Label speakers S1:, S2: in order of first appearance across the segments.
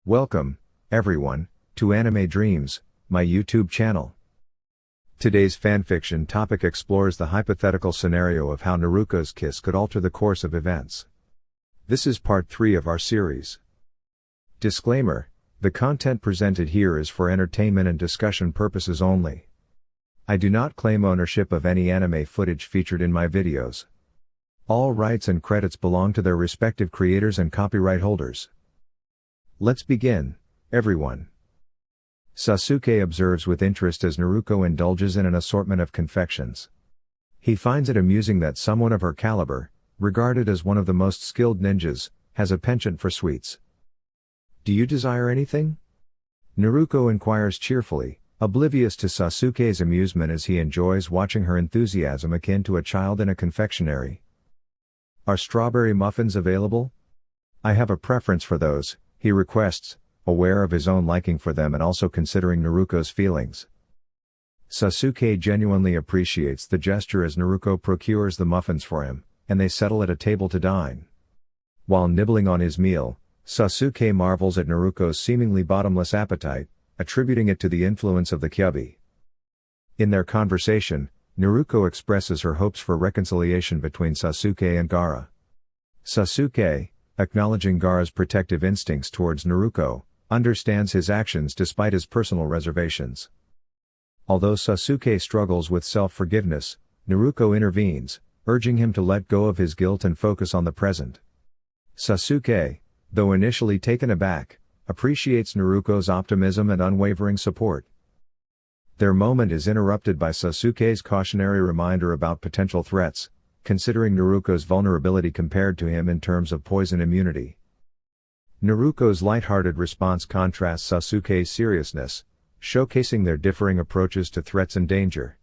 S1: Welcome, everyone, to Anime Dreams, my YouTube channel. Today's fanfiction topic explores the hypothetical scenario of how Naruko's kiss could alter the course of events. This is part 3 of our series. Disclaimer: the content presented here is for entertainment and discussion purposes only. I do not claim ownership of any anime footage featured in my videos. All rights and credits belong to their respective creators and copyright holders. Let's begin, everyone. Sasuke observes with interest as Naruko indulges in an assortment of confections. He finds it amusing that someone of her caliber, regarded as one of the most skilled ninjas, has a penchant for sweets. "Do you desire anything?" Naruko inquires cheerfully, oblivious to Sasuke's amusement as he enjoys watching her enthusiasm akin to a child in a confectionery. "Are strawberry muffins available?" "I have a preference for those," he requests, aware of his own liking for them and also considering Naruko's feelings. Sasuke genuinely appreciates the gesture as Naruko procures the muffins for him, and they settle at a table to dine. While nibbling on his meal, Sasuke marvels at Naruko's seemingly bottomless appetite, attributing it to the influence of the Kyuubi. In their conversation, Naruko expresses her hopes for reconciliation between Sasuke and Gaara. Sasuke, acknowledging Gaara's protective instincts towards Naruko, understands his actions despite his personal reservations. Although Sasuke struggles with self-forgiveness, Naruko intervenes, urging him to let go of his guilt and focus on the present. Sasuke, though initially taken aback, appreciates Naruko's optimism and unwavering support. Their moment is interrupted by Sasuke's cautionary reminder about potential threats, considering Naruko's vulnerability compared to him in terms of poison immunity. Naruko's lighthearted response contrasts Sasuke's seriousness, showcasing their differing approaches to threats and danger.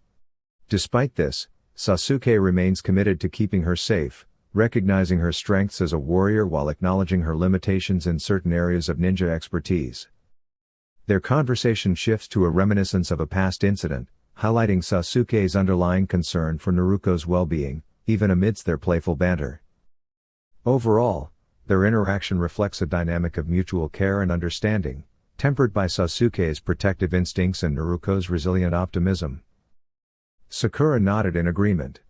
S1: Despite this, Sasuke remains committed to keeping her safe, recognizing her strengths as a warrior while acknowledging her limitations in certain areas of ninja expertise. Their conversation shifts to a reminiscence of a past incident, highlighting Sasuke's underlying concern for Naruko's well-being, even amidst their playful banter. Overall, their interaction reflects a dynamic of mutual care and understanding, tempered by Sasuke's protective instincts and Naruko's resilient optimism. Sakura nodded in agreement.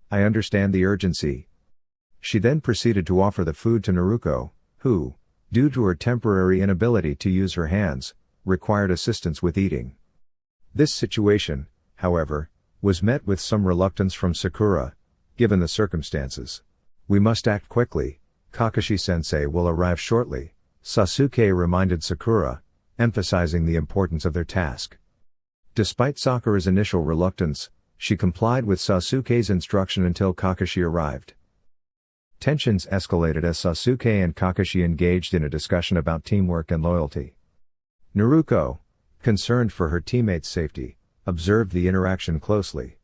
S1: "I understand the urgency." She then proceeded to offer the food to Naruko, who, due to her temporary inability to use her hands, required assistance with eating. This situation, however, was met with some reluctance from Sakura, given the circumstances. "We must act quickly, Kakashi-sensei will arrive shortly," Sasuke reminded Sakura, emphasizing the importance of their task. Despite Sakura's initial reluctance, she complied with Sasuke's instruction until Kakashi arrived. Tensions escalated as Sasuke and Kakashi engaged in a discussion about teamwork and loyalty. Naruko, concerned for her teammates' safety, observed the interaction closely.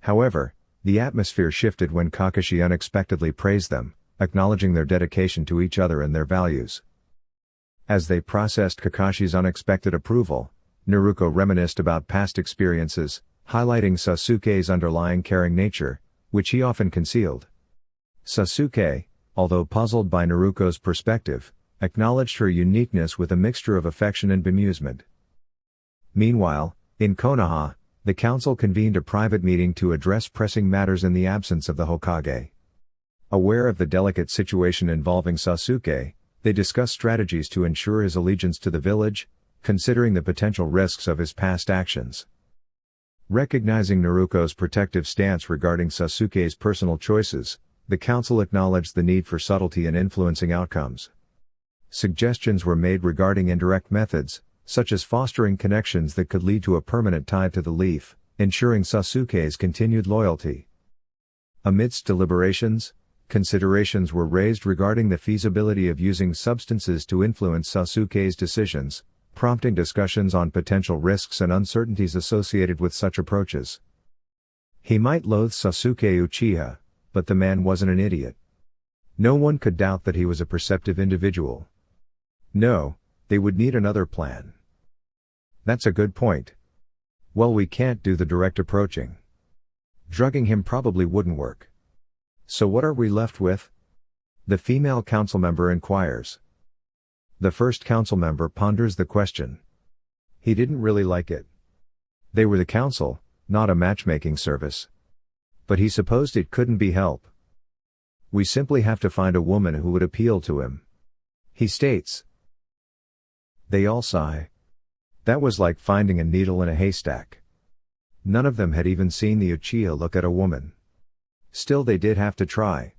S1: However, the atmosphere shifted when Kakashi unexpectedly praised them, acknowledging their dedication to each other and their values. As they processed Kakashi's unexpected approval, Naruko reminisced about past experiences, highlighting Sasuke's underlying caring nature, which he often concealed. Sasuke, although puzzled by Naruko's perspective, acknowledged her uniqueness with a mixture of affection and bemusement. Meanwhile, in Konoha, the council convened a private meeting to address pressing matters in the absence of the Hokage. Aware of the delicate situation involving Sasuke, they discussed strategies to ensure his allegiance to the village, considering the potential risks of his past actions. Recognizing Naruko's protective stance regarding Sasuke's personal choices, the council acknowledged the need for subtlety in influencing outcomes. Suggestions were made regarding indirect methods, such as fostering connections that could lead to a permanent tie to the leaf, ensuring Sasuke's continued loyalty. Amidst deliberations, considerations were raised regarding the feasibility of using substances to influence Sasuke's decisions, prompting discussions on potential risks and uncertainties associated with such approaches. He might loathe Sasuke Uchiha, but the man wasn't an idiot. No one could doubt that he was a perceptive individual. No, they would need another plan. "That's a good point. Well, we can't do the direct approaching. Drugging him probably wouldn't work. So what are we left with?" the female council member inquires. The first council member ponders the question. He didn't really like it. They were the council, not a matchmaking service. But he supposed it couldn't be helped. We simply have to find a woman who would appeal to him, he states. They all sigh. That was like finding a needle in a haystack. None of them had even seen the Uchiha look at a woman. Still, they did have to try.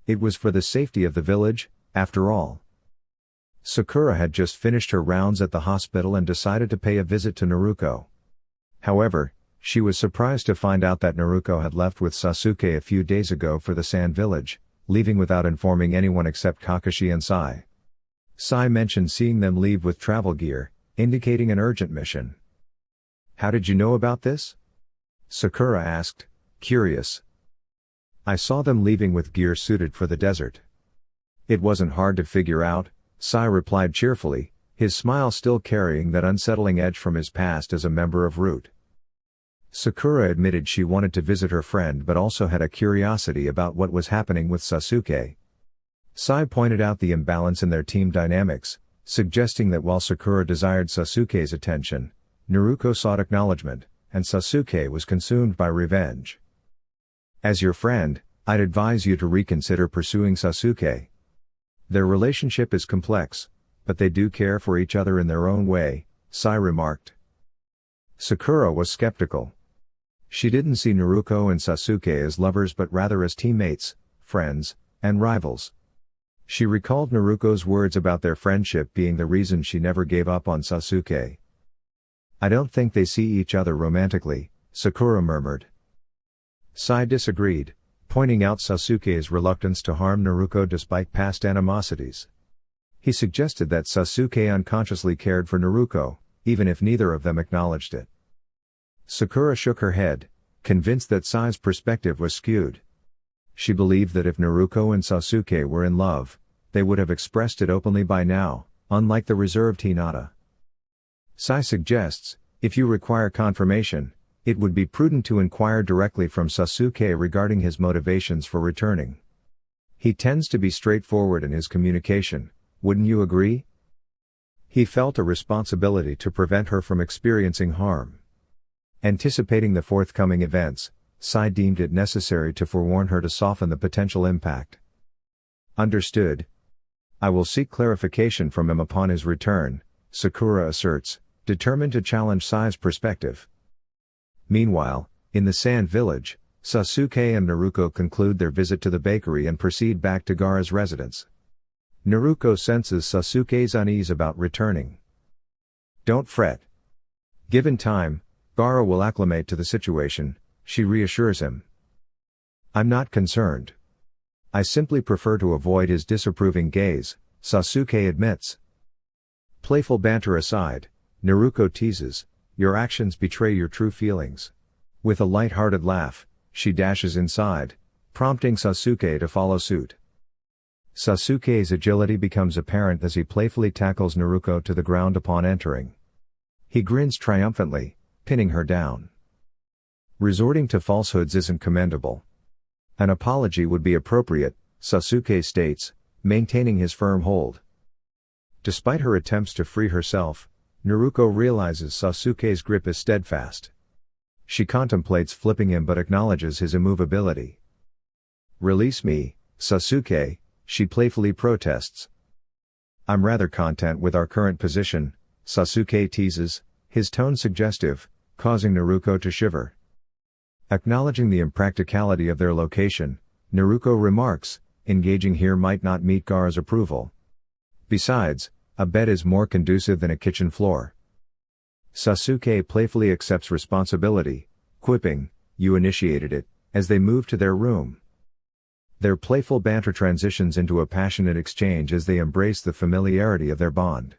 S1: It was for the safety of the village, after all. Sakura had just finished her rounds at the hospital and decided to pay a visit to Naruko. However, she was surprised to find out that Naruko had left with Sasuke a few days ago for the Sand Village, leaving without informing anyone except Kakashi and Sai. Sai mentioned seeing them leave with travel gear, indicating an urgent mission. How did you know about this? Sakura asked, curious. I saw them leaving with gear suited for the desert. It wasn't hard to figure out, Sai replied cheerfully, his smile still carrying that unsettling edge from his past as a member of Root. Sakura admitted she wanted to visit her friend but also had a curiosity about what was happening with Sasuke. Sai pointed out the imbalance in their team dynamics, suggesting that while Sakura desired Sasuke's attention, Naruko sought acknowledgement, and Sasuke was consumed by revenge. As your friend, I'd advise you to reconsider pursuing Sasuke. Their relationship is complex, but they do care for each other in their own way, Sai remarked. Sakura was skeptical. She didn't see Naruko and Sasuke as lovers but rather as teammates, friends, and rivals. She recalled Naruko's words about their friendship being the reason she never gave up on Sasuke. I don't think they see each other romantically, Sakura murmured. Sai disagreed, pointing out Sasuke's reluctance to harm Naruko despite past animosities. He suggested that Sasuke unconsciously cared for Naruko, even if neither of them acknowledged it. Sakura shook her head, convinced that Sai's perspective was skewed. She believed that if Naruko and Sasuke were in love, they would have expressed it openly by now, unlike the reserved Hinata. Sai suggests, if you require confirmation, it would be prudent to inquire directly from Sasuke regarding his motivations for returning. He tends to be straightforward in his communication, wouldn't you agree? He felt a responsibility to prevent her from experiencing harm. Anticipating the forthcoming events, Sai deemed it necessary to forewarn her to soften the potential impact. Understood. I will seek clarification from him upon his return, Sakura asserts, determined to challenge Sai's perspective. Meanwhile, in the Sand Village, Sasuke and Naruko conclude their visit to the bakery and proceed back to Gaara's residence. Naruko senses Sasuke's unease about returning. Don't fret. Given time, Gaara will acclimate to the situation, she reassures him. I'm not concerned. I simply prefer to avoid his disapproving gaze, Sasuke admits. Playful banter aside, Naruko teases, your actions betray your true feelings. With a light-hearted laugh, she dashes inside, prompting Sasuke to follow suit. Sasuke's agility becomes apparent as he playfully tackles Naruko to the ground upon entering. He grins triumphantly, pinning her down. Resorting to falsehoods isn't commendable. An apology would be appropriate, Sasuke states, maintaining his firm hold. Despite her attempts to free herself, Naruko realizes Sasuke's grip is steadfast. She contemplates flipping him but acknowledges his immovability. Release me, Sasuke, she playfully protests. I'm rather content with our current position, Sasuke teases, his tone suggestive, causing Naruko to shiver. Acknowledging the impracticality of their location, Naruko remarks, engaging here might not meet Gaara's approval. Besides, a bed is more conducive than a kitchen floor. Sasuke playfully accepts responsibility, quipping, you initiated it, as they move to their room. Their playful banter transitions into a passionate exchange as they embrace the familiarity of their bond.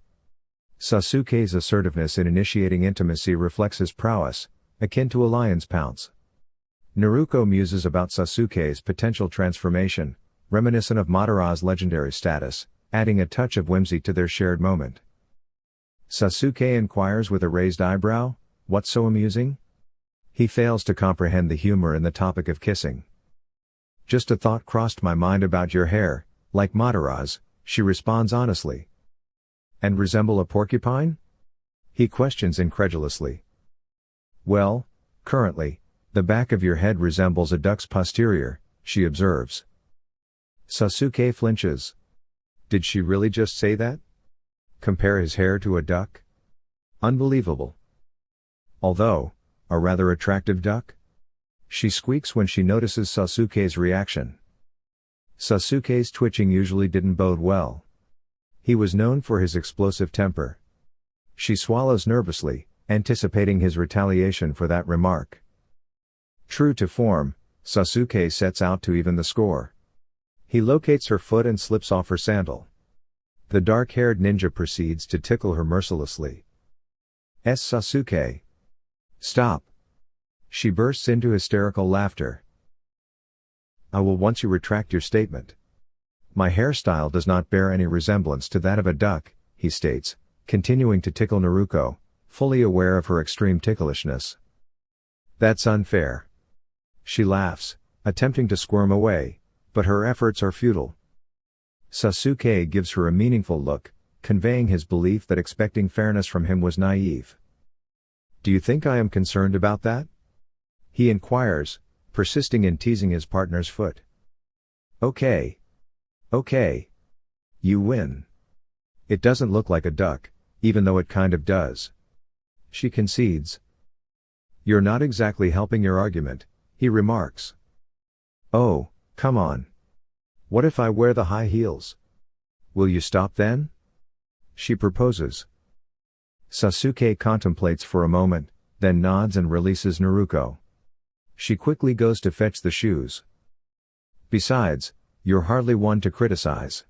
S1: Sasuke's assertiveness in initiating intimacy reflects his prowess, akin to a lion's pounce. Naruko muses about Sasuke's potential transformation, reminiscent of Madara's legendary status, adding a touch of whimsy to their shared moment. Sasuke inquires with a raised eyebrow, what's so amusing? He fails to comprehend the humor in the topic of kissing. Just a thought crossed my mind about your hair, like Madara's, she responds honestly. And resemble a porcupine? He questions incredulously. Well, currently, the back of your head resembles a duck's posterior, she observes. Sasuke flinches. Did she really just say that? Compare his hair to a duck? Unbelievable. Although, a rather attractive duck? She squeaks when she notices Sasuke's reaction. Sasuke's twitching usually didn't bode well. He was known for his explosive temper. She swallows nervously, anticipating his retaliation for that remark. True to form, Sasuke sets out to even the score. He locates her foot and slips off her sandal. The dark-haired ninja proceeds to tickle her mercilessly. Sasuke. Stop. She bursts into hysterical laughter. I will once you retract your statement. My hairstyle does not bear any resemblance to that of a duck, he states, continuing to tickle Naruko, fully aware of her extreme ticklishness. That's unfair. She laughs, attempting to squirm away, but her efforts are futile. Sasuke gives her a meaningful look, conveying his belief that expecting fairness from him was naive. Do you think I am concerned about that? He inquires, persisting in teasing his partner's foot. Okay. Okay. You win. It doesn't look like a duck, even though it kind of does. She concedes. You're not exactly helping your argument, he remarks. Oh, come on. What if I wear the high heels? Will you stop then? She proposes. Sasuke contemplates for a moment, then nods and releases Naruko. She quickly goes to fetch the shoes. Besides, you're hardly one to criticize.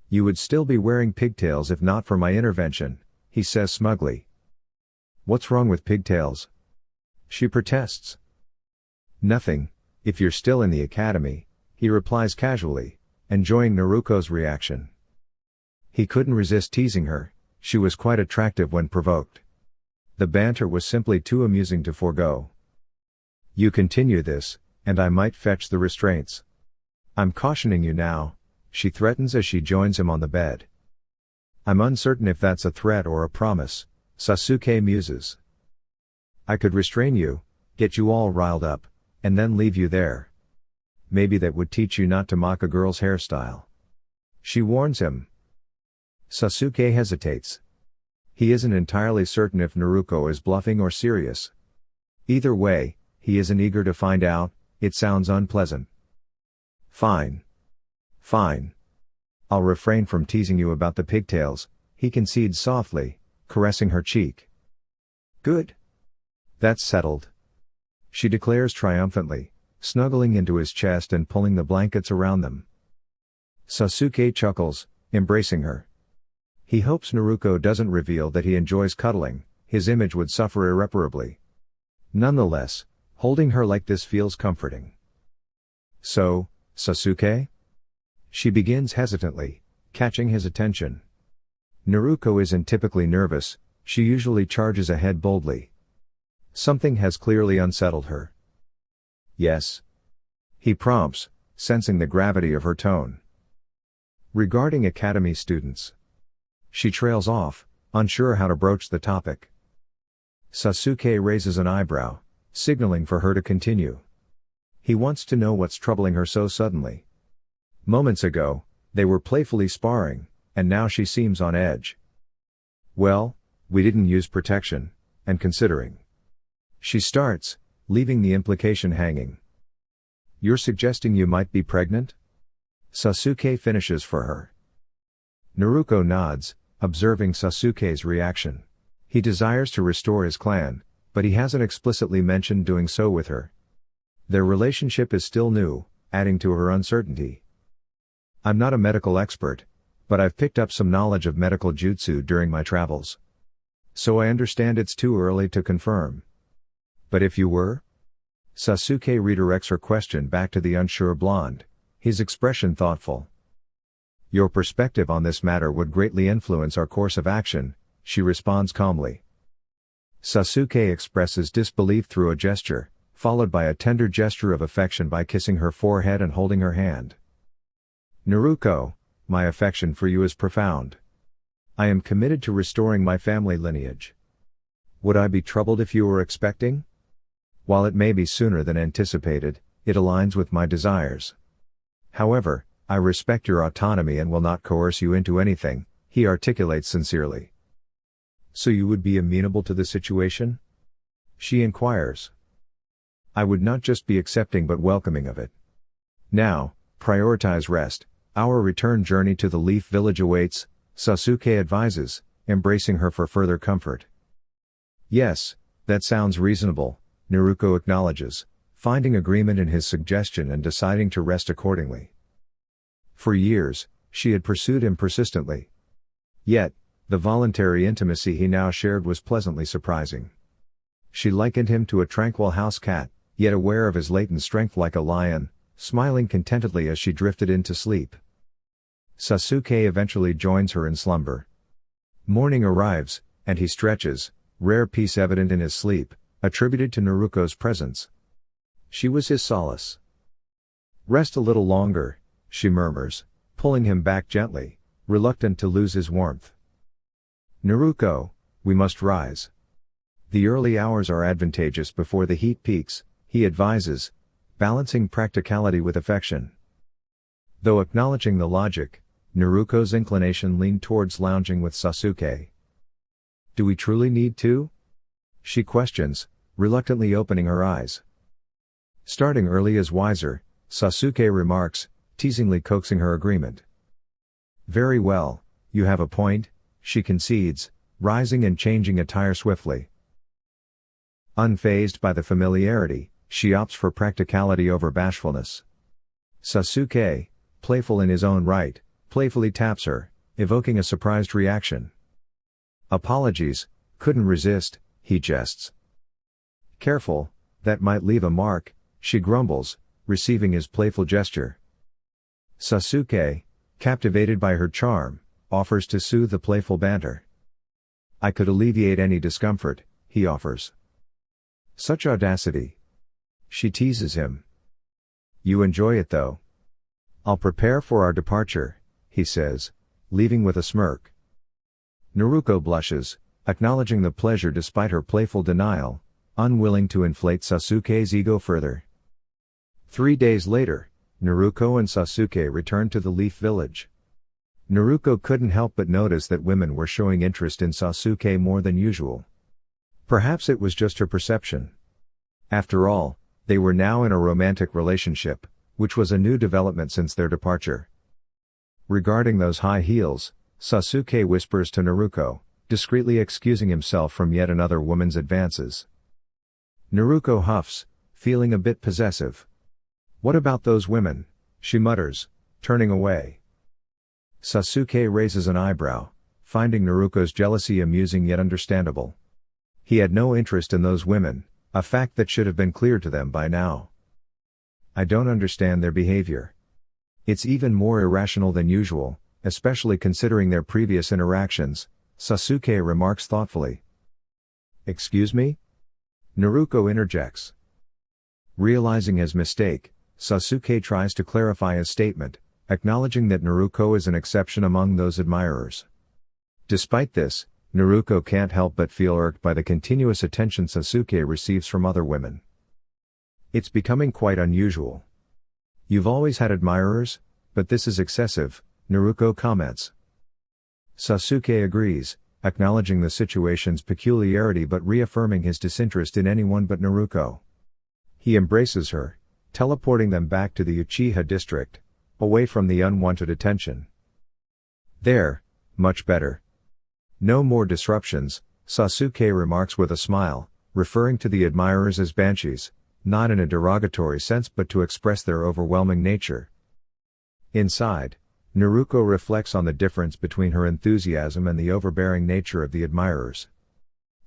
S1: You would still be wearing pigtails if not for my intervention, he says smugly. What's wrong with pigtails? She protests. Nothing, if you're still in the academy, he replies casually, enjoying Naruko's reaction. He couldn't resist teasing her, she was quite attractive when provoked. The banter was simply too amusing to forego. You continue this, and I might fetch the restraints. I'm cautioning you now, she threatens as she joins him on the bed. I'm uncertain if that's a threat or a promise, Sasuke muses. I could restrain you, get you all riled up, and then leave you there. Maybe that would teach you not to mock a girl's hairstyle. She warns him. Sasuke hesitates. He isn't entirely certain if Naruko is bluffing or serious. Either way, he isn't eager to find out, it sounds unpleasant. Fine. Fine. I'll refrain from teasing you about the pigtails, he concedes softly, caressing her cheek. Good. That's settled. She declares triumphantly, snuggling into his chest and pulling the blankets around them. Sasuke chuckles, embracing her. He hopes Naruko doesn't reveal that he enjoys cuddling, his image would suffer irreparably. Nonetheless, holding her like this feels comforting. So, Sasuke? She begins hesitantly, catching his attention. Naruko isn't typically nervous, she usually charges ahead boldly. Something has clearly unsettled her. Yes. He prompts, sensing the gravity of her tone. Regarding academy students. She trails off, unsure how to broach the topic. Sasuke raises an eyebrow, signaling for her to continue. He wants to know what's troubling her so suddenly. Moments ago, they were playfully sparring, and now she seems on edge. Well, we didn't use protection, and considering. She starts, leaving the implication hanging. You're suggesting you might be pregnant? Sasuke finishes for her. Naruko nods, observing Sasuke's reaction. He desires to restore his clan, but he hasn't explicitly mentioned doing so with her. Their relationship is still new, adding to her uncertainty. I'm not a medical expert, but I've picked up some knowledge of medical jutsu during my travels. So I understand it's too early to confirm. But if you were? Sasuke redirects her question back to the unsure blonde, his expression thoughtful. Your perspective on this matter would greatly influence our course of action, she responds calmly. Sasuke expresses disbelief through a gesture, followed by a tender gesture of affection by kissing her forehead and holding her hand. Naruko, my affection for you is profound. I am committed to restoring my family lineage. Would I be troubled if you were expecting? While it may be sooner than anticipated, it aligns with my desires. However, I respect your autonomy and will not coerce you into anything, he articulates sincerely. So you would be amenable to the situation? She inquires. I would not just be accepting but welcoming of it. Now, prioritize rest. Our return journey to the Leaf Village awaits, Sasuke advises, embracing her for further comfort. Yes, that sounds reasonable, Naruko acknowledges, finding agreement in his suggestion and deciding to rest accordingly. For years, she had pursued him persistently. Yet, the voluntary intimacy he now shared was pleasantly surprising. She likened him to a tranquil house cat, yet aware of his latent strength like a lion, smiling contentedly as she drifted into sleep. Sasuke eventually joins her in slumber. Morning arrives, and he stretches, rare peace evident in his sleep, attributed to Naruko's presence. She was his solace. Rest a little longer, she murmurs, pulling him back gently, reluctant to lose his warmth. Naruko, we must rise. The early hours are advantageous before the heat peaks, he advises, balancing practicality with affection. Though acknowledging the logic, Naruko's inclination leaned towards lounging with Sasuke. Do we truly need to? She questions, reluctantly opening her eyes. Starting early is wiser, Sasuke remarks, teasingly coaxing her agreement. Very well, you have a point, she concedes, rising and changing attire swiftly. Unfazed by the familiarity, she opts for practicality over bashfulness. Sasuke, playful in his own right, playfully taps her, evoking a surprised reaction. Apologies, couldn't resist, he jests. Careful, that might leave a mark, she grumbles, receiving his playful gesture. Sasuke, captivated by her charm, offers to soothe the playful banter. I could alleviate any discomfort, he offers. Such audacity. She teases him. You enjoy it though. I'll prepare for our departure, he says, leaving with a smirk. Naruko blushes, acknowledging the pleasure despite her playful denial, unwilling to inflate Sasuke's ego further. 3 days later, Naruko and Sasuke returned to the Leaf Village. Naruko couldn't help but notice that women were showing interest in Sasuke more than usual. Perhaps it was just her perception. After all, they were now in a romantic relationship, which was a new development since their departure. Regarding those high heels, Sasuke whispers to Naruko, discreetly excusing himself from yet another woman's advances. Naruko huffs, feeling a bit possessive. What about those women? She mutters, turning away. Sasuke raises an eyebrow, finding Naruko's jealousy amusing yet understandable. He had no interest in those women, a fact that should have been clear to them by now. I don't understand their behavior. It's even more irrational than usual, especially considering their previous interactions, Sasuke remarks thoughtfully. Excuse me? Naruko interjects. Realizing his mistake, Sasuke tries to clarify his statement, acknowledging that Naruko is an exception among those admirers. Despite this, Naruko can't help but feel irked by the continuous attention Sasuke receives from other women. It's becoming quite unusual. You've always had admirers, but this is excessive, Naruko comments. Sasuke agrees, acknowledging the situation's peculiarity but reaffirming his disinterest in anyone but Naruko. He embraces her, teleporting them back to the Uchiha district, away from the unwanted attention. There, much better. No more disruptions, Sasuke remarks with a smile, referring to the admirers as banshees, not in a derogatory sense but to express their overwhelming nature. Inside, Naruko reflects on the difference between her enthusiasm and the overbearing nature of the admirers.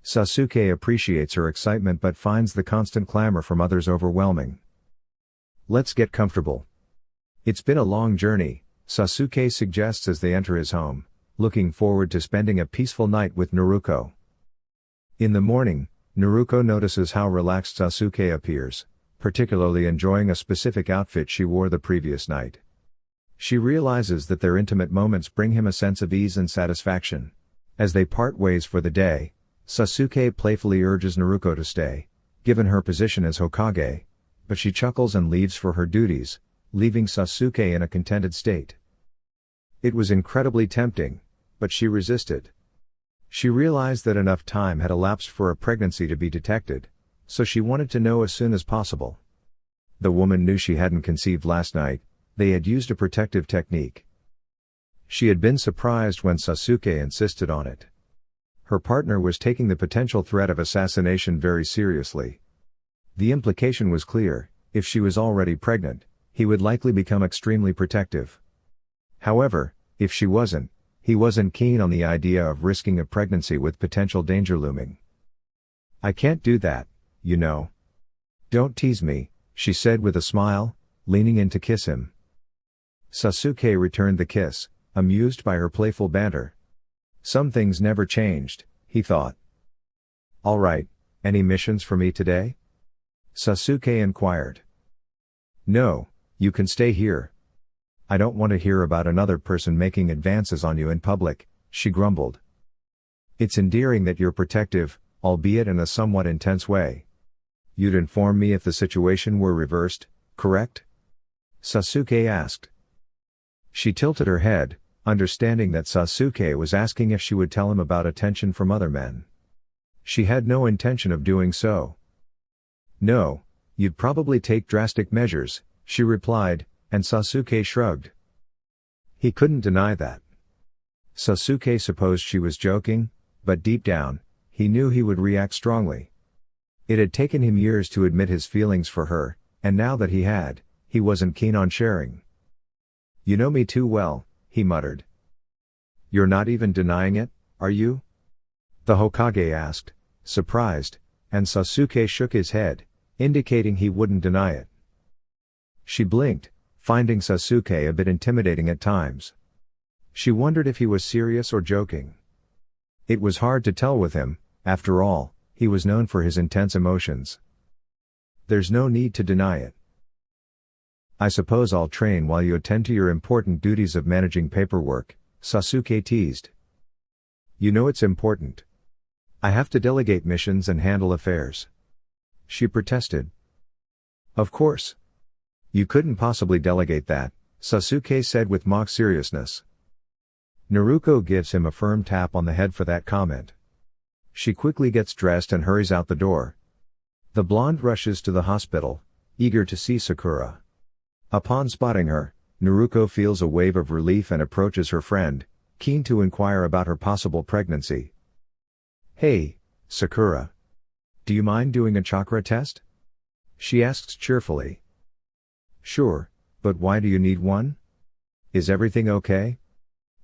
S1: Sasuke appreciates her excitement but finds the constant clamor from others overwhelming. Let's get comfortable. It's been a long journey, Sasuke suggests as they enter his home, looking forward to spending a peaceful night with Naruko. In the morning, Naruko notices how relaxed Sasuke appears, particularly enjoying a specific outfit she wore the previous night. She realizes that their intimate moments bring him a sense of ease and satisfaction, As they part ways for the day, Sasuke playfully urges Naruko to stay, given her position as Hokage, but she chuckles and leaves for her duties, leaving Sasuke in a contented state. It was incredibly tempting, but she resisted. She realized that enough time had elapsed for a pregnancy to be detected, so she wanted to know as soon as possible. The woman knew she hadn't conceived last night, they had used a protective technique. She had been surprised when Sasuke insisted on it. Her partner was taking the potential threat of assassination very seriously. The implication was clear: if she was already pregnant, he would likely become extremely protective. However, if she wasn't, he wasn't keen on the idea of risking a pregnancy with potential danger looming. "I can't do that, you know." "Don't tease me," she said with a smile, leaning in to kiss him. Sasuke returned the kiss, amused by her playful banter. Some things never changed, he thought. "All right, any missions for me today?" Sasuke inquired. "No, you can stay here." "I don't want to hear about another person making advances on you in public," she grumbled. "It's endearing that you're protective, albeit in a somewhat intense way. You'd inform me if the situation were reversed, correct?" Sasuke asked. She tilted her head, understanding that Sasuke was asking if she would tell him about attention from other men. She had no intention of doing so. "No, you'd probably take drastic measures," she replied, and Sasuke shrugged. He couldn't deny that. Sasuke supposed she was joking, but deep down, he knew he would react strongly. It had taken him years to admit his feelings for her, and now that he had, he wasn't keen on sharing. "You know me too well," he muttered. "You're not even denying it, are you?" the Hokage asked, surprised, and Sasuke shook his head, indicating he wouldn't deny it. She blinked, finding Sasuke a bit intimidating at times. She wondered if he was serious or joking. It was hard to tell with him, after all, he was known for his intense emotions. "There's no need to deny it." "I suppose I'll train while you attend to your important duties of managing paperwork," Sasuke teased. "You know it's important. I have to delegate missions and handle affairs," she protested. "Of course. You couldn't possibly delegate that," Sasuke said with mock seriousness. Naruko gives him a firm tap on the head for that comment. She quickly gets dressed and hurries out the door. The blonde rushes to the hospital, eager to see Sakura. Upon spotting her, Naruko feels a wave of relief and approaches her friend, keen to inquire about her possible pregnancy. "Hey, Sakura. Do you mind doing a chakra test?" she asks cheerfully. "Sure, but why do you need one? Is everything okay?"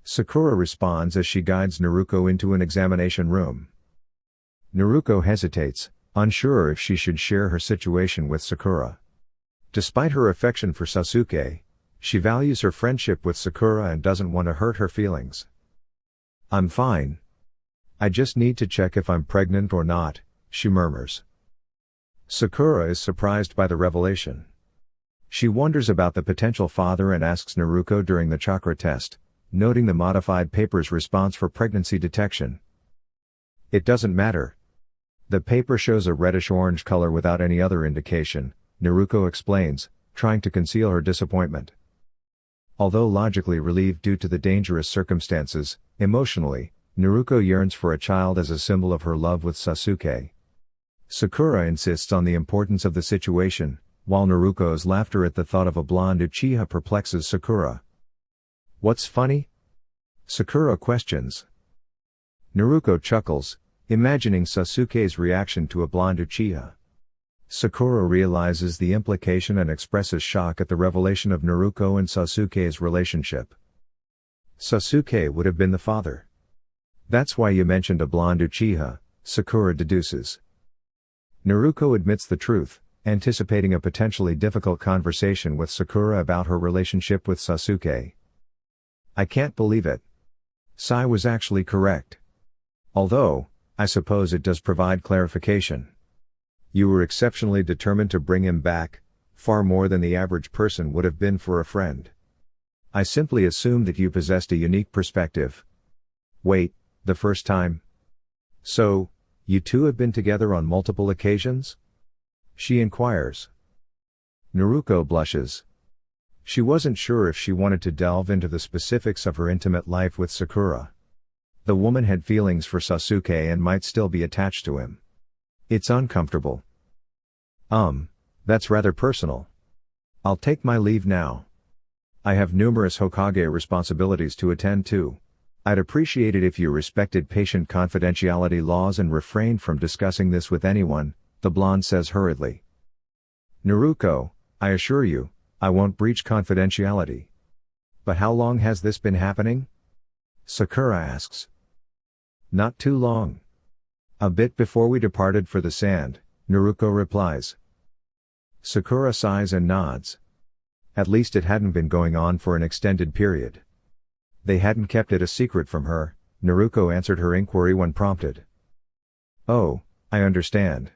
S1: Sakura responds as she guides Naruko into an examination room. Naruko hesitates, unsure if she should share her situation with Sakura. Despite her affection for Sasuke, she values her friendship with Sakura and doesn't want to hurt her feelings. "I'm fine. I just need to check if I'm pregnant or not," she murmurs. Sakura is surprised by the revelation. She wonders about the potential father and asks Naruko during the chakra test, noting the modified paper's response for pregnancy detection. "It doesn't matter. The paper shows a reddish-orange color without any other indication," Naruko explains, trying to conceal her disappointment. Although logically relieved due to the dangerous circumstances, emotionally, Naruko yearns for a child as a symbol of her love with Sasuke. Sakura insists on the importance of the situation, while Naruko's laughter at the thought of a blonde Uchiha perplexes Sakura. "What's funny?" Sakura questions. Naruko chuckles, imagining Sasuke's reaction to a blonde Uchiha. Sakura realizes the implication and expresses shock at the revelation of Naruko and Sasuke's relationship. Sasuke would have been the father. "That's why you mentioned a blonde Uchiha," Sakura deduces. Naruko admits the truth, anticipating a potentially difficult conversation with Sakura about her relationship with Sasuke. "I can't believe it. Sai was actually correct. Although, I suppose it does provide clarification. You were exceptionally determined to bring him back, far more than the average person would have been for a friend. I simply assumed that you possessed a unique perspective." "Wait, The first time? So, you two have been together on multiple occasions? She inquires. Naruko blushes. She wasn't sure if she wanted to delve into the specifics of her intimate life with Sakura. The woman had feelings for Sasuke and might still be attached to him. It's uncomfortable. That's rather personal. I'll take my leave now. I have numerous Hokage responsibilities to attend to. I'd appreciate it if you respected patient confidentiality laws and refrained from discussing this with anyone, the blonde says hurriedly. Naruko, I assure you, I won't breach confidentiality. But how long has this been happening? Sakura asks. Not too long. A bit before we departed for the sand, Naruko replies. Sakura sighs and nods. At least it hadn't been going on for an extended period. They hadn't kept it a secret from her, Naruko answered her inquiry when prompted. Oh, I understand.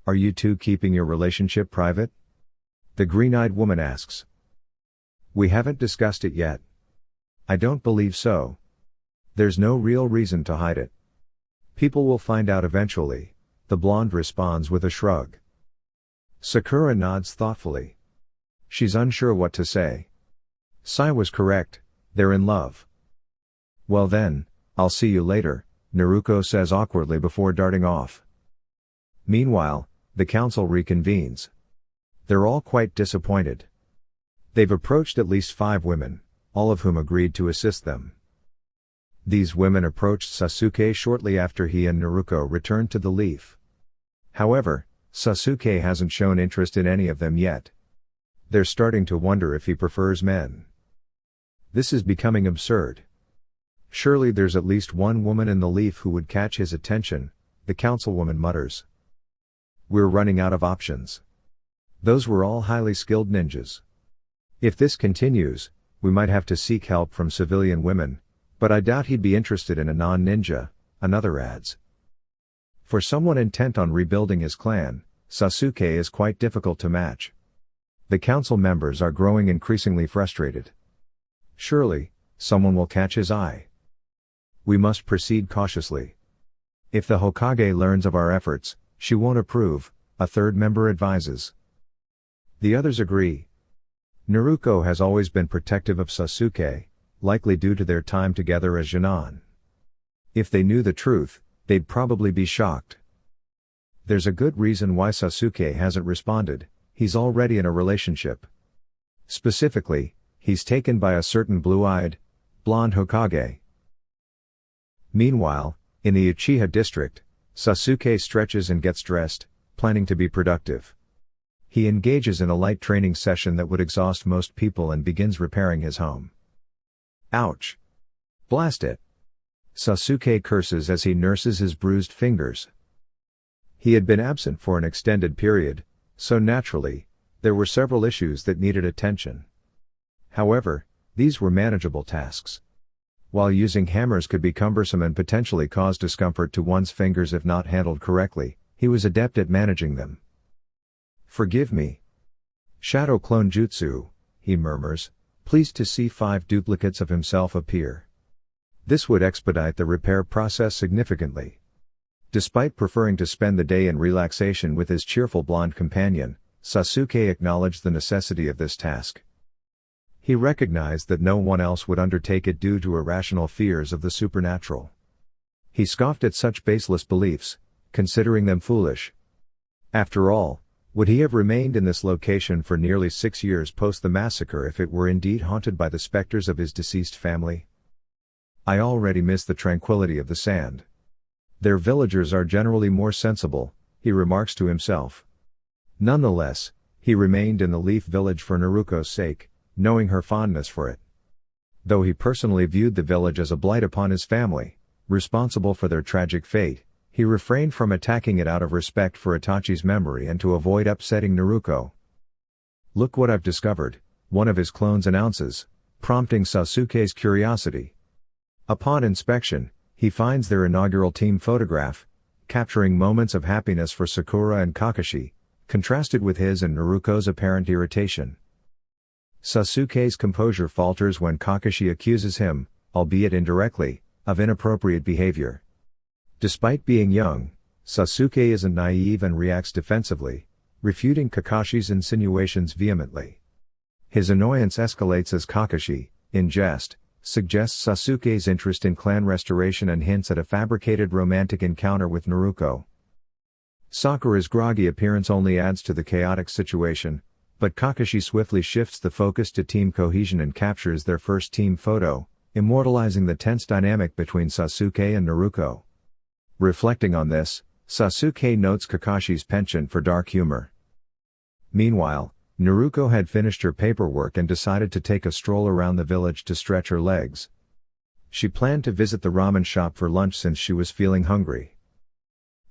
S1: Are you two keeping your relationship private? The green-eyed woman asks. We haven't discussed it yet. I don't believe so. There's no real reason to hide it. People will find out eventually, the blonde responds with a shrug. Sakura nods thoughtfully. She's unsure what to say. Sai was correct, they're in love. Well then, I'll see you later, Naruko says awkwardly before darting off. Meanwhile, the council reconvenes. They're all quite disappointed. They've approached at least 5 women, all of whom agreed to assist them. These women approached Sasuke shortly after he and Naruko returned to the Leaf. However, Sasuke hasn't shown interest in any of them yet. They're starting to wonder if he prefers men. This is becoming absurd. Surely there's at least one woman in the Leaf who would catch his attention, the councilwoman mutters. We're running out of options. Those were all highly skilled ninjas. If this continues, we might have to seek help from civilian women, but I doubt he'd be interested in a non-ninja, another adds. For someone intent on rebuilding his clan, Sasuke is quite difficult to match. The council members are growing increasingly frustrated. Surely, someone will catch his eye. We must proceed cautiously. If the Hokage learns of our efforts, she won't approve, a third member advises. The others agree. Naruko has always been protective of Sasuke, likely due to their time together as Jonin. If they knew the truth, they'd probably be shocked. There's a good reason why Sasuke hasn't responded, he's already in a relationship. Specifically, he's taken by a certain blue-eyed, blonde Hokage. Meanwhile, in the Uchiha district, Sasuke stretches and gets dressed, planning to be productive. He engages in a light training session that would exhaust most people and begins repairing his home. Ouch! Blast it! Sasuke curses as he nurses his bruised fingers. He had been absent for an extended period, so naturally, there were several issues that needed attention. However, these were manageable tasks. While using hammers could be cumbersome and potentially cause discomfort to one's fingers if not handled correctly, he was adept at managing them. Forgive me. Shadow clone jutsu, he murmurs, pleased to see 5 duplicates of himself appear. This would expedite the repair process significantly. Despite preferring to spend the day in relaxation with his cheerful blonde companion, Sasuke acknowledged the necessity of this task. He recognized that no one else would undertake it due to irrational fears of the supernatural. He scoffed at such baseless beliefs, considering them foolish. After all, would he have remained in this location for nearly 6 years post the massacre if it were indeed haunted by the specters of his deceased family? I already miss the tranquility of the sand. Their villagers are generally more sensible, he remarks to himself. Nonetheless, he remained in the Leaf Village for Naruko's sake, knowing her fondness for it. Though he personally viewed the village as a blight upon his family, responsible for their tragic fate, he refrained from attacking it out of respect for Itachi's memory and to avoid upsetting Naruko. Look what I've discovered, one of his clones announces, prompting Sasuke's curiosity. Upon inspection, he finds their inaugural team photograph, capturing moments of happiness for Sakura and Kakashi, contrasted with his and Naruko's apparent irritation. Sasuke's composure falters when Kakashi accuses him, albeit indirectly, of inappropriate behavior. Despite being young, Sasuke isn't naive and reacts defensively, refuting Kakashi's insinuations vehemently. His annoyance escalates as Kakashi, in jest, suggests Sasuke's interest in clan restoration and hints at a fabricated romantic encounter with Naruko. Sakura's groggy appearance only adds to the chaotic situation, but Kakashi swiftly shifts the focus to team cohesion and captures their first team photo, immortalizing the tense dynamic between Sasuke and Naruko. Reflecting on this, Sasuke notes Kakashi's penchant for dark humor. Meanwhile, Naruko had finished her paperwork and decided to take a stroll around the village to stretch her legs. She planned to visit the ramen shop for lunch since she was feeling hungry.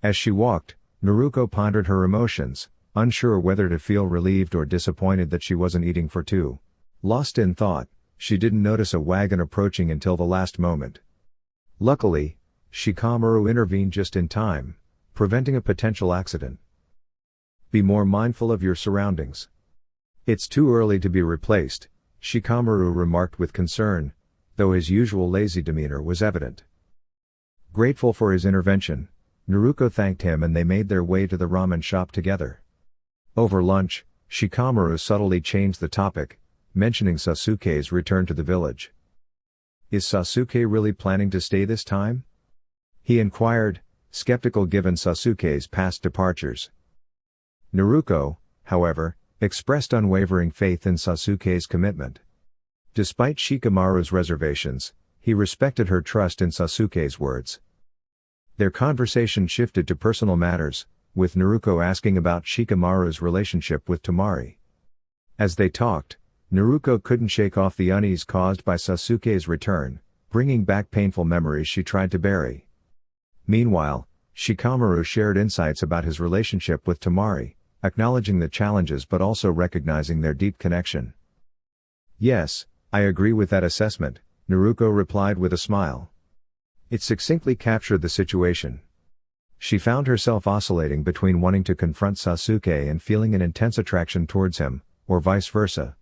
S1: As she walked, Naruko pondered her emotions, unsure whether to feel relieved or disappointed that she wasn't eating for two. Lost in thought, she didn't notice a wagon approaching until the last moment. Luckily, Shikamaru intervened just in time, preventing a potential accident. Be more mindful of your surroundings. It's too early to be replaced, Shikamaru remarked with concern, though his usual lazy demeanor was evident. Grateful for his intervention, Naruko thanked him and they made their way to the ramen shop together. Over lunch, Shikamaru subtly changed the topic, mentioning Sasuke's return to the village. Is Sasuke really planning to stay this time? He inquired, skeptical given Sasuke's past departures. Naruko, however, expressed unwavering faith in Sasuke's commitment. Despite Shikamaru's reservations, he respected her trust in Sasuke's words. Their conversation shifted to personal matters, with Naruko asking about Shikamaru's relationship with Temari. As they talked, Naruko couldn't shake off the unease caused by Sasuke's return, bringing back painful memories she tried to bury. Meanwhile, Shikamaru shared insights about his relationship with Temari, acknowledging the challenges but also recognizing their deep connection. Yes, I agree with that assessment, Naruko replied with a smile. It succinctly captured the situation. She found herself oscillating between wanting to confront Sasuke and feeling an intense attraction towards him, or vice versa.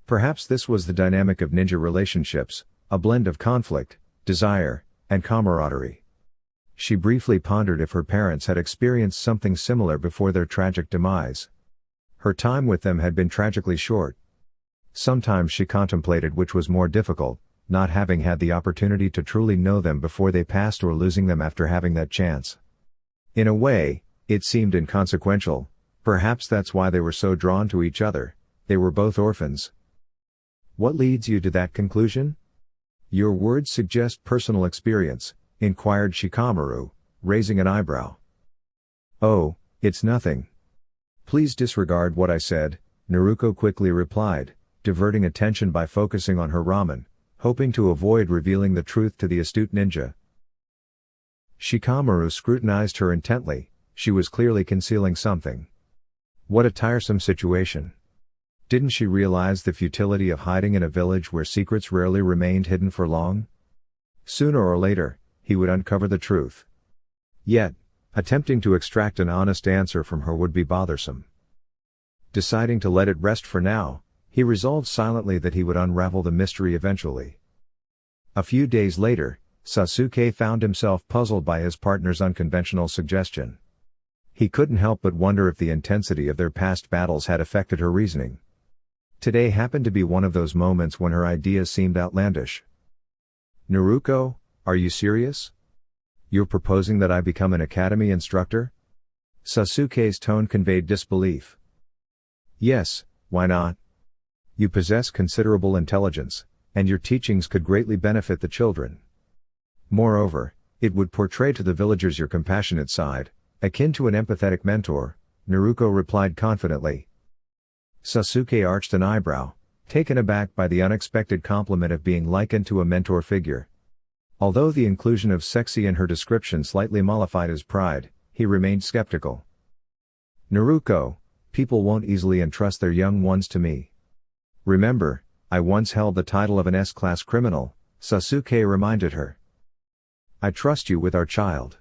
S1: Perhaps this was the dynamic of ninja relationships, a blend of conflict, desire, and camaraderie. She briefly pondered if her parents had experienced something similar before their tragic demise. Her time with them had been tragically short. Sometimes she contemplated which was more difficult, not having had the opportunity to truly know them before they passed or losing them after having that chance. In a way, it seemed inconsequential, perhaps that's why they were so drawn to each other, they were both orphans. What leads you to that conclusion? Your words suggest personal experience, inquired Shikamaru, raising an eyebrow. Oh, it's nothing. Please disregard what I said, Naruko quickly replied, diverting attention by focusing on her ramen, hoping to avoid revealing the truth to the astute ninja. Shikamaru scrutinized her intently, she was clearly concealing something. What a tiresome situation. Didn't she realize the futility of hiding in a village where secrets rarely remained hidden for long? Sooner or later, he would uncover the truth. Yet, attempting to extract an honest answer from her would be bothersome. Deciding to let it rest for now, he resolved silently that he would unravel the mystery eventually. A few days later, Sasuke found himself puzzled by his partner's unconventional suggestion. He couldn't help but wonder if the intensity of their past battles had affected her reasoning. Today happened to be one of those moments when her ideas seemed outlandish. Naruko, are you serious? You're proposing that I become an academy instructor? Sasuke's tone conveyed disbelief. Yes, why not? You possess considerable intelligence, and your teachings could greatly benefit the children. Moreover, it would portray to the villagers your compassionate side, akin to an empathetic mentor, Naruko replied confidently. Sasuke arched an eyebrow, taken aback by the unexpected compliment of being likened to a mentor figure. Although the inclusion of sexy in her description slightly mollified his pride, he remained skeptical. Naruko, people won't easily entrust their young ones to me. Remember, I once held the title of an S-class criminal, Sasuke reminded her. I trust you with our child.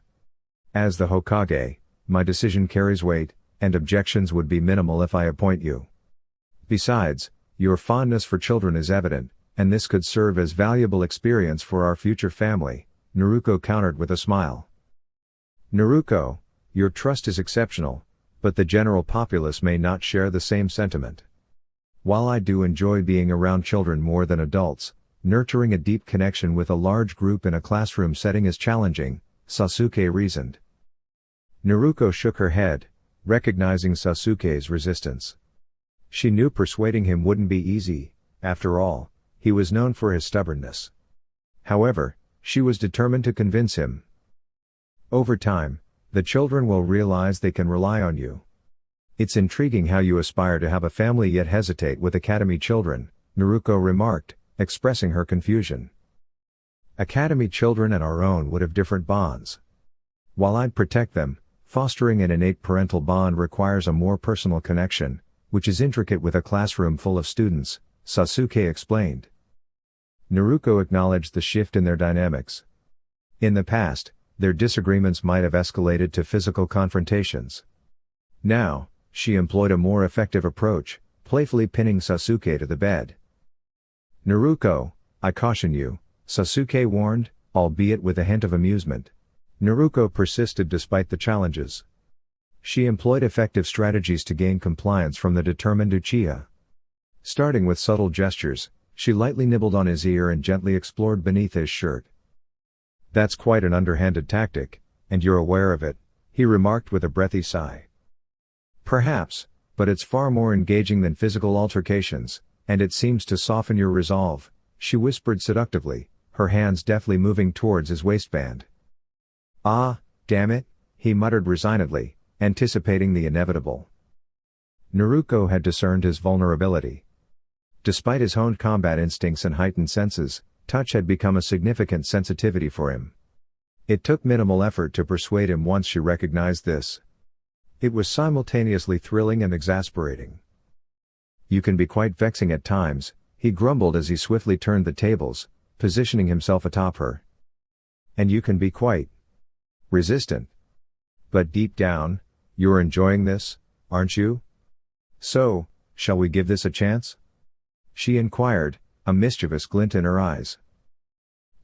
S1: As the Hokage, my decision carries weight, and objections would be minimal if I appoint you. Besides, your fondness for children is evident, and this could serve as valuable experience for our future family, Naruko countered with a smile. Naruko, your trust is exceptional, but the general populace may not share the same sentiment. While I do enjoy being around children more than adults, nurturing a deep connection with a large group in a classroom setting is challenging, Sasuke reasoned. Naruko shook her head, recognizing Sasuke's resistance. She knew persuading him wouldn't be easy, after all, he was known for his stubbornness. However, she was determined to convince him. Over time, the children will realize they can rely on you. It's intriguing how you aspire to have a family yet hesitate with academy children, Naruko remarked, expressing her confusion. Academy children and our own would have different bonds. While I'd protect them, fostering an innate parental bond requires a more personal connection, which is intricate with a classroom full of students, Sasuke explained. Naruko acknowledged the shift in their dynamics. In the past, their disagreements might have escalated to physical confrontations. Now, she employed a more effective approach, playfully pinning Sasuke to the bed. Naruko, I caution you, Sasuke warned, albeit with a hint of amusement. Naruko persisted despite the challenges. She employed effective strategies to gain compliance from the determined Uchiha. Starting with subtle gestures, she lightly nibbled on his ear and gently explored beneath his shirt. That's quite an underhanded tactic, and you're aware of it, he remarked with a breathy sigh. Perhaps, but it's far more engaging than physical altercations, and it seems to soften your resolve, she whispered seductively, her hands deftly moving towards his waistband. Ah, damn it, he muttered resignedly, anticipating the inevitable. Naruko had discerned his vulnerability. Despite his honed combat instincts and heightened senses, touch had become a significant sensitivity for him. It took minimal effort to persuade him once she recognized this. It was simultaneously thrilling and exasperating. You can be quite vexing at times, he grumbled as he swiftly turned the tables, positioning himself atop her. And you can be quite resistant. But deep down, you're enjoying this, aren't you? So, shall we give this a chance? She inquired, a mischievous glint in her eyes.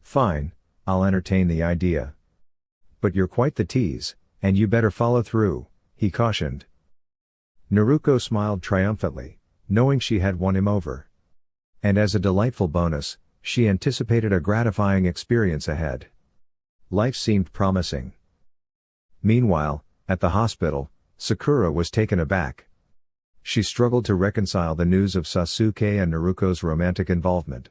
S1: Fine, I'll entertain the idea. But you're quite the tease, and you better follow through, he cautioned. Naruko smiled triumphantly, knowing she had won him over. And as a delightful bonus, she anticipated a gratifying experience ahead. Life seemed promising. Meanwhile, at the hospital, Sakura was taken aback. She struggled to reconcile the news of Sasuke and Naruko's romantic involvement.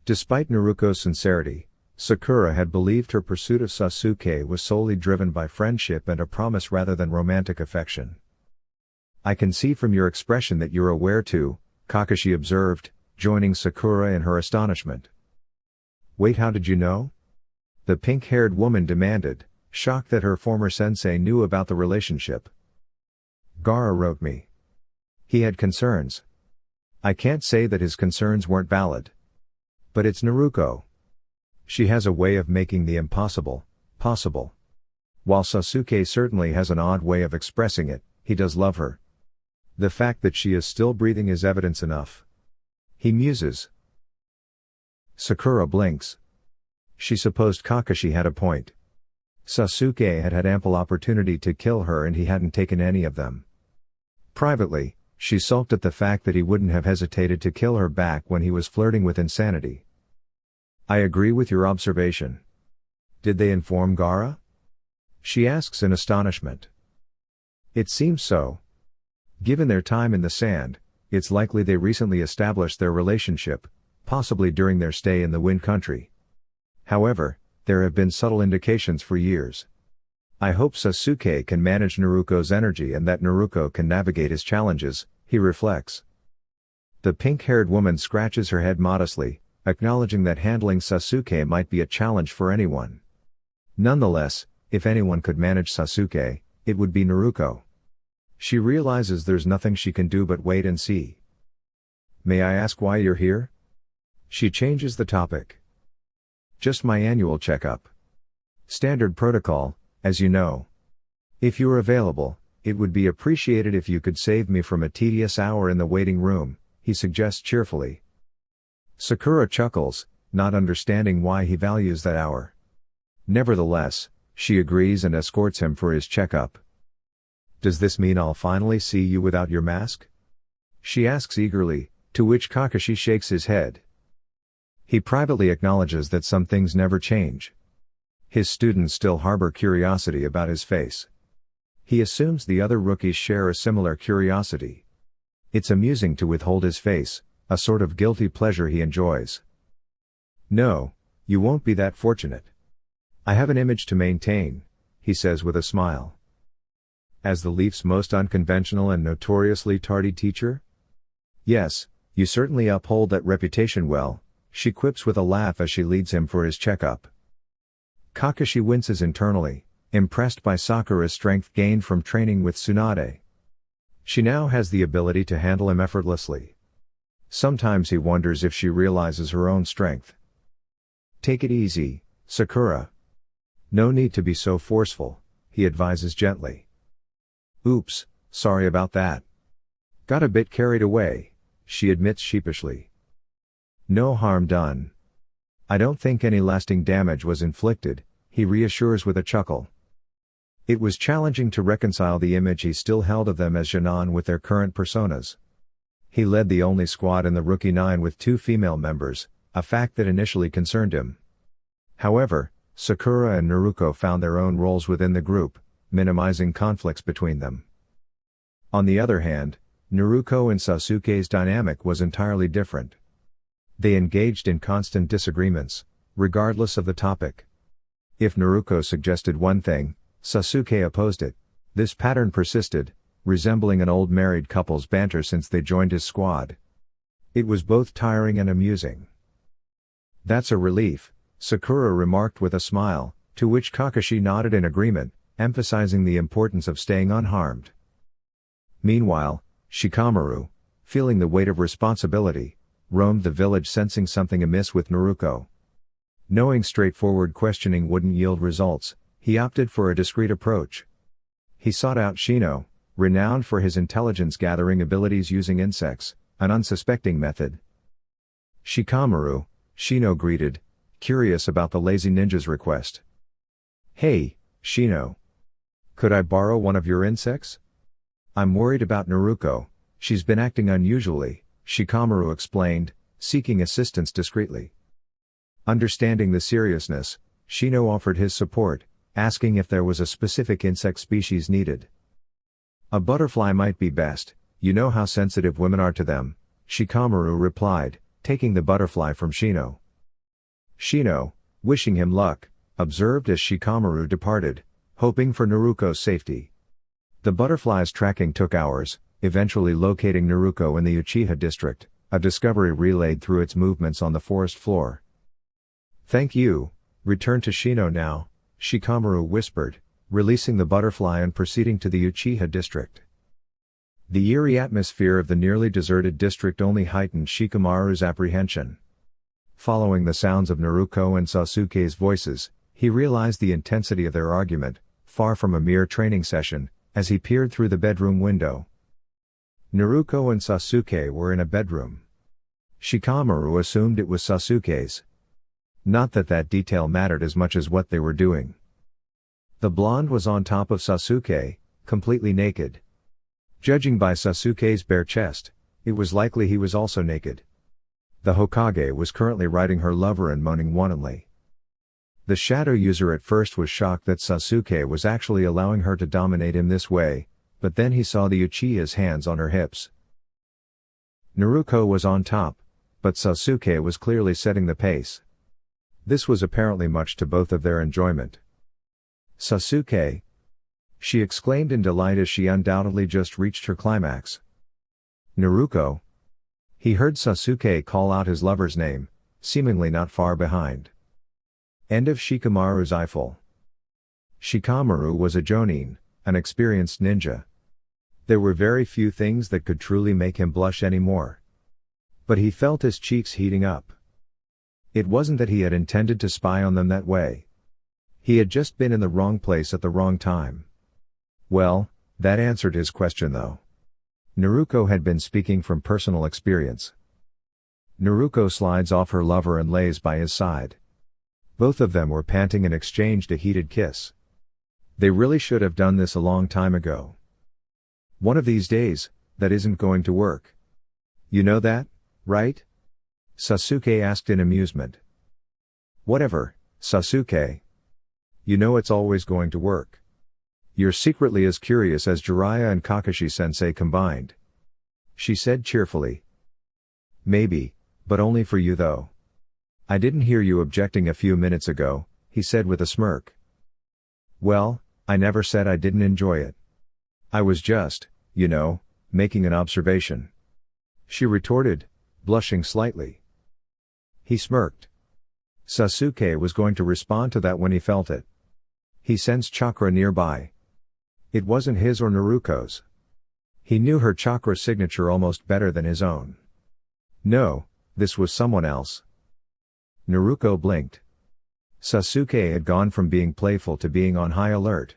S1: Despite Naruko's sincerity, Sakura had believed her pursuit of Sasuke was solely driven by friendship and a promise rather than romantic affection. I can see from your expression that you're aware too, Kakashi observed, joining Sakura in her astonishment. Wait, how did you know? The pink-haired woman demanded, shocked that her former sensei knew about the relationship. Gaara wrote me. He had concerns. I can't say that his concerns weren't valid. But it's Naruko. She has a way of making the impossible, possible. While Sasuke certainly has an odd way of expressing it, he does love her. The fact that she is still breathing is evidence enough. He muses. Sakura blinks. She supposed Kakashi had a point. Sasuke had had ample opportunity to kill her and he hadn't taken any of them. Privately, she sulked at the fact that he wouldn't have hesitated to kill her back when he was flirting with insanity. I agree with your observation. Did they inform Gaara? She asks in astonishment. It seems so. Given their time in the sand, it's likely they recently established their relationship, possibly during their stay in the Wind Country. However, there have been subtle indications for years. I hope Sasuke can manage Naruko's energy and that Naruko can navigate his challenges, he reflects. The pink-haired woman scratches her head modestly, acknowledging that handling Sasuke might be a challenge for anyone. Nonetheless, if anyone could manage Sasuke, it would be Naruko. She realizes there's nothing she can do but wait and see. May I ask why you're here? She changes the topic. Just my annual checkup. Standard protocol, as you know. If you're available, it would be appreciated if you could save me from a tedious hour in the waiting room, he suggests cheerfully. Sakura chuckles, not understanding why he values that hour. Nevertheless, she agrees and escorts him for his checkup. "Does this mean I'll finally see you without your mask?" she asks eagerly, to which Kakashi shakes his head. He privately acknowledges that some things never change. His students still harbor curiosity about his face. He assumes the other rookies share a similar curiosity. It's amusing to withhold his face, a sort of guilty pleasure he enjoys. "No, you won't be that fortunate. I have an image to maintain," he says with a smile. "As the Leafs' most unconventional and notoriously tardy teacher?" "Yes, you certainly uphold that reputation well," she quips with a laugh as she leads him for his checkup. Kakashi winces internally, impressed by Sakura's strength gained from training with Tsunade. She now has the ability to handle him effortlessly. Sometimes he wonders if she realizes her own strength. "Take it easy, Sakura. No need to be so forceful," he advises gently. "Oops, sorry about that. Got a bit carried away," she admits sheepishly. "No harm done. I don't think any lasting damage was inflicted," he reassures with a chuckle. It was challenging to reconcile the image he still held of them as Janan with their current personas. He led the only squad in the Rookie 9 with 2 female members, a fact that initially concerned him. However, Sakura and Naruko found their own roles within the group, minimizing conflicts between them. On the other hand, Naruko and Sasuke's dynamic was entirely different. They engaged in constant disagreements, regardless of the topic. If Naruko suggested one thing, Sasuke opposed it. This pattern persisted, resembling an old married couple's banter since they joined his squad. It was both tiring and amusing. "That's a relief," Sakura remarked with a smile, to which Kakashi nodded in agreement, emphasizing the importance of staying unharmed. Meanwhile, Shikamaru, feeling the weight of responsibility, roamed the village sensing something amiss with Naruko. Knowing straightforward questioning wouldn't yield results, he opted for a discreet approach. He sought out Shino, renowned for his intelligence-gathering abilities using insects, an unsuspecting method. "Shikamaru," Shino greeted, curious about the lazy ninja's request. "Hey, Shino. Could I borrow one of your insects? I'm worried about Naruko, she's been acting unusually," Shikamaru explained, seeking assistance discreetly. Understanding the seriousness, Shino offered his support, asking if there was a specific insect species needed. "A butterfly might be best, you know how sensitive women are to them," Shikamaru replied, taking the butterfly from Shino. Shino, wishing him luck, observed as Shikamaru departed, hoping for Naruko's safety. The butterfly's tracking took hours, eventually locating Naruko in the Uchiha district, a discovery relayed through its movements on the forest floor. "Thank you, return to Shino now," Shikamaru whispered, releasing the butterfly and proceeding to the Uchiha district. The eerie atmosphere of the nearly deserted district only heightened Shikamaru's apprehension. Following the sounds of Naruko and Sasuke's voices, he realized the intensity of their argument, far from a mere training session, as he peered through the bedroom window. Naruko and Sasuke were in a bedroom. Shikamaru assumed it was Sasuke's. Not that that detail mattered as much as what they were doing. The blonde was on top of Sasuke, completely naked. Judging by Sasuke's bare chest, it was likely he was also naked. The Hokage was currently riding her lover and moaning wantonly. The shadow user at first was shocked that Sasuke was actually allowing her to dominate him this way, but then he saw the Uchiha's hands on her hips. Naruko was on top, but Sasuke was clearly setting the pace. This was apparently much to both of their enjoyment. "Sasuke!" she exclaimed in delight as she undoubtedly just reached her climax. "Naruko!" He heard Sasuke call out his lover's name, seemingly not far behind. End of Shikamaru's eyeful. Shikamaru was a Jonin, an experienced ninja. There were very few things that could truly make him blush anymore. But he felt his cheeks heating up. It wasn't that he had intended to spy on them that way. He had just been in the wrong place at the wrong time. Well, that answered his question though. Naruko had been speaking from personal experience. Naruko slides off her lover and lays by his side. Both of them were panting and exchanged a heated kiss. They really should have done this a long time ago. One of these days, that isn't going to work. You know that, right? Sasuke asked in amusement. Whatever, Sasuke. You know it's always going to work. You're secretly as curious as Jiraiya and Kakashi-sensei combined. She said cheerfully. Maybe, but only for you though. I didn't hear you objecting a few minutes ago, he said with a smirk. Well, I never said I didn't enjoy it. I was just, making an observation. She retorted, blushing slightly. He smirked. Sasuke was going to respond to that when he felt it. He sensed chakra nearby. It wasn't his or Naruko's. He knew her chakra signature almost better than his own. No, this was someone else. Naruko blinked. Sasuke had gone from being playful to being on high alert.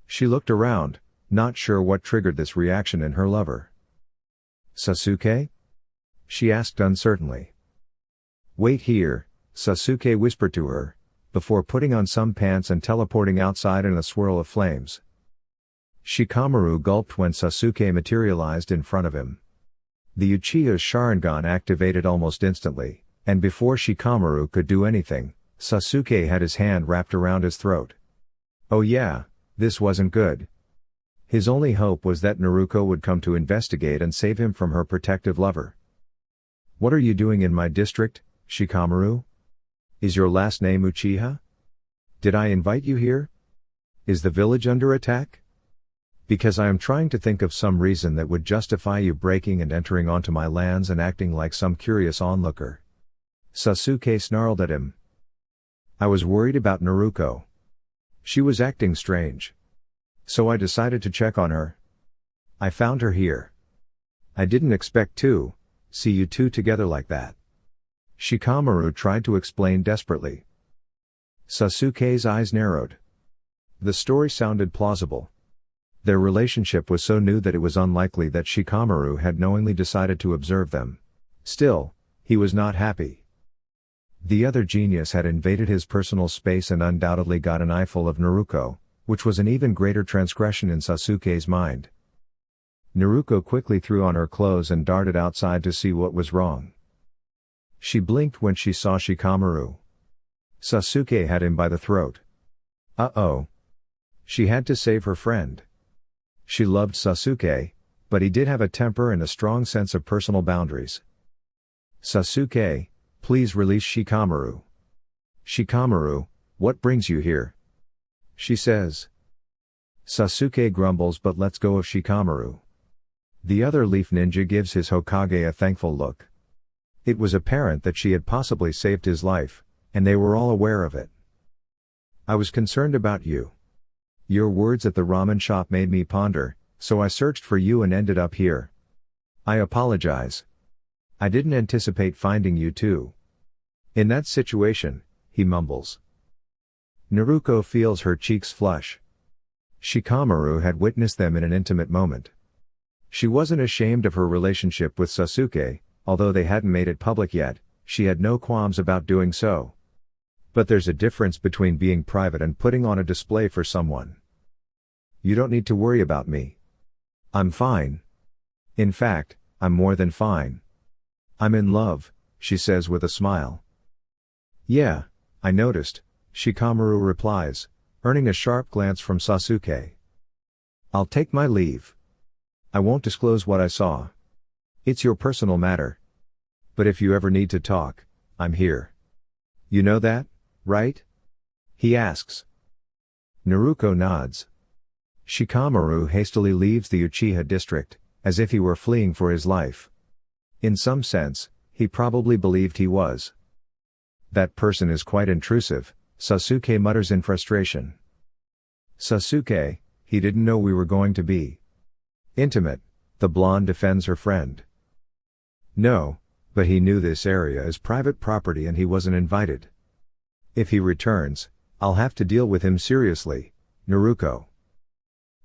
S1: She looked around, not sure what triggered this reaction in her lover. Sasuke? She asked uncertainly. Wait here, Sasuke whispered to her, before putting on some pants and teleporting outside in a swirl of flames. Shikamaru gulped when Sasuke materialized in front of him. The Uchiha's Sharingan activated almost instantly, and before Shikamaru could do anything, Sasuke had his hand wrapped around his throat. Oh yeah, this wasn't good. His only hope was that Naruko would come to investigate and save him from her protective lover. What are you doing in my district, Shikamaru? Is your last name Uchiha? Did I invite you here? Is the village under attack? Because I am trying to think of some reason that would justify you breaking and entering onto my lands and acting like some curious onlooker. Sasuke snarled at him. I was worried about Naruko. She was acting strange. So I decided to check on her. I found her here. I didn't expect to see you two together like that. Shikamaru tried to explain desperately. Sasuke's eyes narrowed. The story sounded plausible. Their relationship was so new that it was unlikely that Shikamaru had knowingly decided to observe them. Still, he was not happy. The other genius had invaded his personal space and undoubtedly got an eyeful of Naruko, which was an even greater transgression in Sasuke's mind. Naruko quickly threw on her clothes and darted outside to see what was wrong. She blinked when she saw Shikamaru. Sasuke had him by the throat. Uh-oh. She had to save her friend. She loved Sasuke, but he did have a temper and a strong sense of personal boundaries. Sasuke, please release Shikamaru. Shikamaru, what brings you here? She says. Sasuke grumbles but lets go of Shikamaru. The other leaf ninja gives his Hokage a thankful look. It was apparent that she had possibly saved his life, and they were all aware of it. I was concerned about you. Your words at the ramen shop made me ponder, so I searched for you and ended up here. I apologize. I didn't anticipate finding you too. In that situation, he mumbles. Naruko feels her cheeks flush. Shikamaru had witnessed them in an intimate moment. She wasn't ashamed of her relationship with Sasuke, although they hadn't made it public yet, she had no qualms about doing so. But there's a difference between being private and putting on a display for someone. You don't need to worry about me. I'm fine. In fact, I'm more than fine. I'm in love, she says with a smile. Yeah, I noticed, Shikamaru replies, earning a sharp glance from Sasuke. I'll take my leave. I won't disclose what I saw. It's your personal matter. But if you ever need to talk, I'm here. You know that, right? He asks. Naruko nods. Shikamaru hastily leaves the Uchiha district, as if he were fleeing for his life. In some sense, he probably believed he was. That person is quite intrusive, Sasuke mutters in frustration. Sasuke, he didn't know we were going to be intimate, the blonde defends her friend. No, but he knew this area is private property and he wasn't invited. If he returns, I'll have to deal with him seriously, Naruko.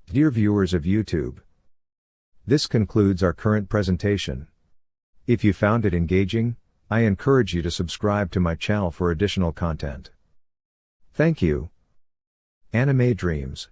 S1: Dear viewers of YouTube, this concludes our current presentation. If you found it engaging, I encourage you to subscribe to my channel for additional content. Thank you. Anime Dreams.